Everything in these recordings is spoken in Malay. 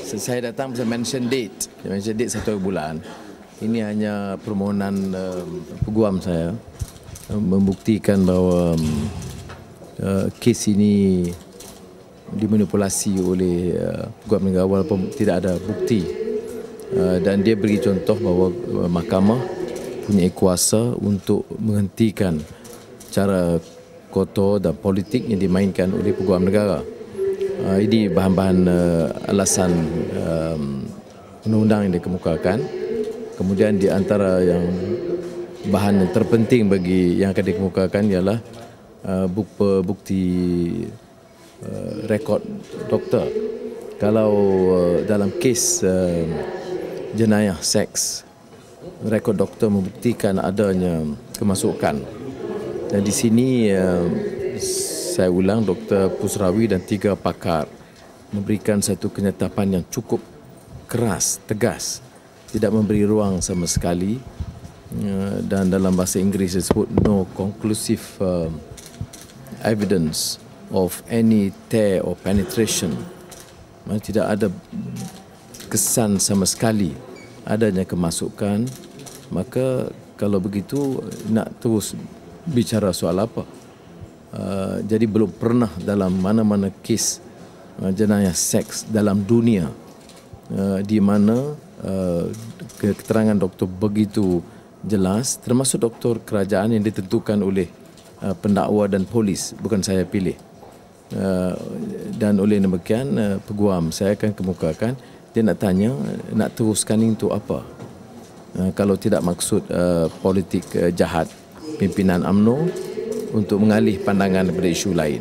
Saya datang bisa mention date. Mention date 1 bulan. Ini hanya permohonan peguam saya membuktikan bahawa kes ini dimanipulasi oleh peguam negara walaupun tidak ada bukti. Dan dia beri contoh bahawa mahkamah punya kuasa untuk menghentikan cara kotor dan politik yang dimainkan oleh peguam negara. Ini bahan-bahan alasan undang-undang yang dikemukakan. Kemudian di antara yang bahan yang terpenting bagi yang akan dikemukakan ialah bukti rekod doktor. Kalau dalam kes jenayah seks, rekod doktor membuktikan adanya kemasukan. Dan di sini saya ulang, Dr. Pusrawi dan 3 pakar memberikan satu kenyatapan yang cukup keras, tegas, tidak memberi ruang sama sekali, dan dalam bahasa Inggeris disebut no conclusive evidence of any tear or penetration. Tidak ada kesan sama sekali adanya kemasukan. Maka kalau begitu nak terus bicara soal apa? Jadi belum pernah dalam mana-mana kes jenayah seks dalam dunia di mana keterangan doktor begitu jelas, termasuk doktor kerajaan yang ditentukan oleh pendakwa dan polis, bukan saya pilih. Dan oleh demikian peguam saya akan kemukakan, dia nak tanya, nak teruskan itu apa? Kalau tidak maksud politik jahat pimpinan UMNO untuk mengalih pandangan daripada isu lain.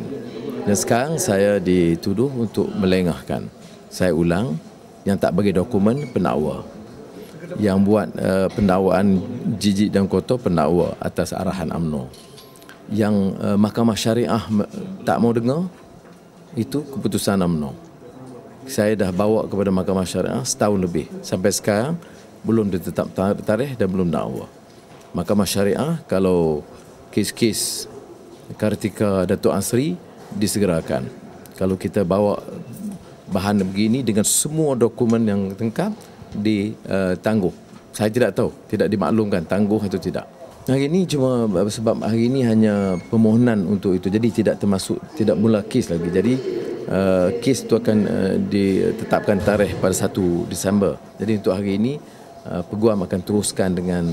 Dan sekarang saya dituduh untuk melengahkan. Saya ulang, yang tak bagi dokumen pendakwa. Yang buat pendakwaan jijik dan kotor pendakwa atas arahan UMNO. Yang Mahkamah Syariah tak mau dengar, itu keputusan UMNO. Saya dah bawa kepada Mahkamah Syariah setahun lebih. Sampai sekarang belum ditetap tarikh dan belum dakwa. Mahkamah Syariah kalau kes-kes Kartika Datuk Asri disegerakan. Kalau kita bawa bahan begini dengan semua dokumen yang lengkap ditangguh. Saya tidak tahu, tidak dimaklumkan tangguh atau tidak. Hari ini cuma sebab hari ini hanya permohonan untuk itu. Jadi tidak termasuk, tidak mula kes lagi. Jadi kes itu akan ditetapkan tarikh pada 1 Disember. Jadi untuk hari ini peguam akan teruskan dengan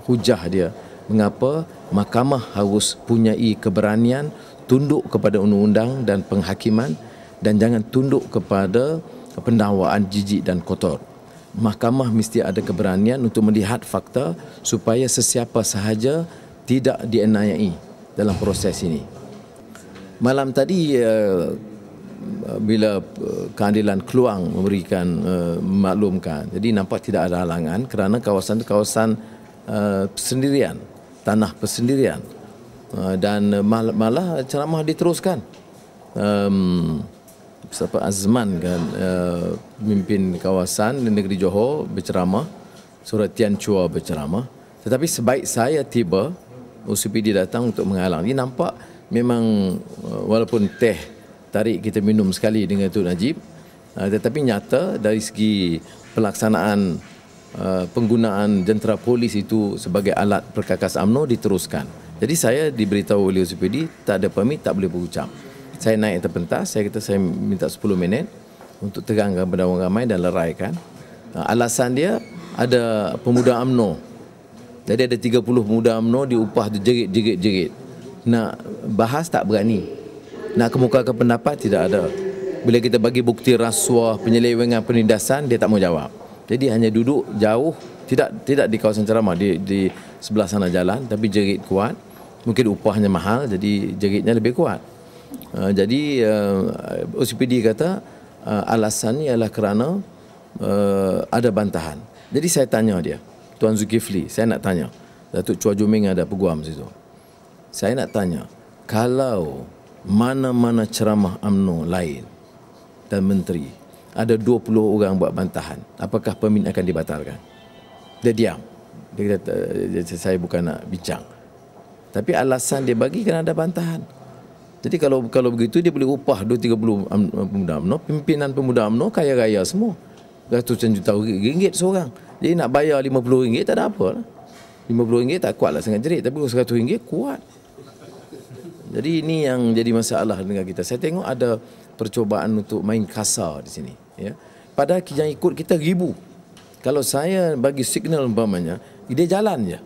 hujah dia. Mengapa mahkamah harus punyai keberanian tunduk kepada undang-undang dan penghakiman dan jangan tunduk kepada pendakwaan jijik dan kotor. Mahkamah mesti ada keberanian untuk melihat fakta supaya sesiapa sahaja tidak dienayai dalam proses ini. Malam tadi bila keadilan Keluang memberikan memaklumkan, jadi nampak tidak ada halangan kerana kawasan itu kawasan persendirian, tanah persendirian, dan malah ceramah diteruskan. Siapa Azman kan, pemimpin kawasan di negeri Johor berceramah, Surat Tian Chua berceramah. Tetapi sebaik saya tiba, OCPD datang untuk menghalang. Ini nampak memang walaupun teh tarik kita minum sekali dengan Tun Najib, tetapi nyata dari segi pelaksanaan penggunaan jentera polis itu sebagai alat perkakas UMNO diteruskan. Jadi saya diberitahu oleh OCPD tak ada permit, tak boleh berucap. Saya naik atas pentas, saya kata saya minta 10 minit untuk terangkan kepada orang ramai dan leraikan. Alasan dia ada pemuda UMNO. Jadi ada 30 pemuda UMNO diupah jerit-jerit. Nak bahas tak berani. Nak kemukakan pendapat tidak ada. Bila kita bagi bukti rasuah, penyelewengan, penindasan, dia tak mau jawab. Jadi hanya duduk jauh, tidak di kawasan ceramah, di sebelah sana jalan, tapi jerit kuat. Mungkin upahnya mahal, jadi jeritnya lebih kuat. Jadi OCPD kata alasannya ialah kerana ada bantahan. Jadi saya tanya dia, Tuan Zulkifli, saya nak tanya, Datuk Chua Juming ada peguam situ. Saya nak tanya, kalau mana-mana ceramah UMNO lain dan menteri ada 20 orang buat bantahan, apakah permit akan dibatalkan? Dia diam. Dia kata saya bukan nak bincang. Tapi alasan dia bagi kerana ada bantahan. Jadi kalau begitu dia boleh upah 230 pemuda UMNO, pimpinan pemuda UMNO kaya raya semua. Ratusan juta ringgit seorang. Jadi nak bayar RM50 tak ada apa lah. RM50 tak kuat lah sangat jerit, tapi RM100 kuat. Jadi ini yang jadi masalah dengan kita. Saya tengok ada percubaan untuk main kasar di sini. Ya. Padahal yang ikut kita ribu. Kalau saya bagi signal umpamanya, dia jalan je.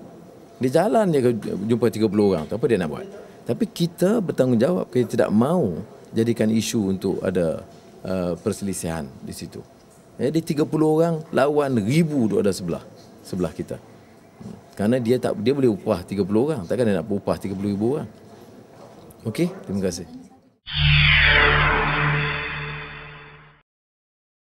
Dia jalan je jumpa 30 orang. Apa dia nak buat? Tapi kita bertanggungjawab, kita tidak mau jadikan isu untuk ada perselisihan di situ. Jadi 30 orang lawan ribu tu ada sebelah kita. Karena dia boleh upah 30 orang, takkan dia nak upah 30,000 orang. Okey, terima kasih.